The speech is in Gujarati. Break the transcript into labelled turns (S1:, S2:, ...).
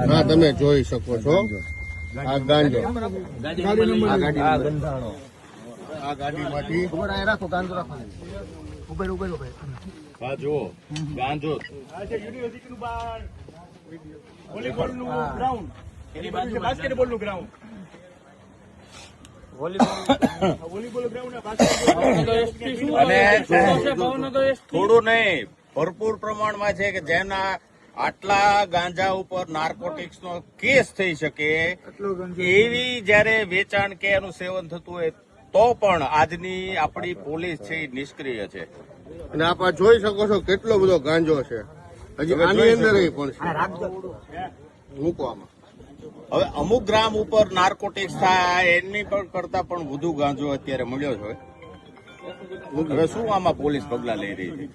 S1: હા, તમે જોઈ શકો છો આ ગાંજો આ ગાડીમાંથી
S2: રાખો ગાંજો રાખો ઉભેર
S3: હા જુઓ ગાંજો
S4: યુનિવર્સિટીનું બાર વોલીબોલનું ગ્રાઉન્ડ એની બાજુ બાસ્કેટબોલનું ગ્રાઉન્ડ વોલીબોલ ગ્રાઉન્ડ
S3: અને થોડું નહીં ભરપૂર પ્રમાણમાં છે કે જેના આટલા ગાંજા ઉપર નાર્કોટિક્સ નો કેસ થઈ શકે એવી જયારે વેચાણ કે એનું સેવન થતું હોય તો પણ આજની આપણી પોલીસ છે એ નિષ્ક્રિય છે.
S1: અને આપ જોઈ શકો છો કેટલો બધો ગાંજો છે. હજી આની અંદર પણ છે. મૂકો આમાં.
S3: હવે અમુક ગ્રામ ઉપર નાર્કોટિક્સ થાય એની પણ કરતા પણ વધુ ગાંજો અત્યારે મળ્યો છે. હવે શું આમાં પોલીસ પગલા લઈ રહી છે?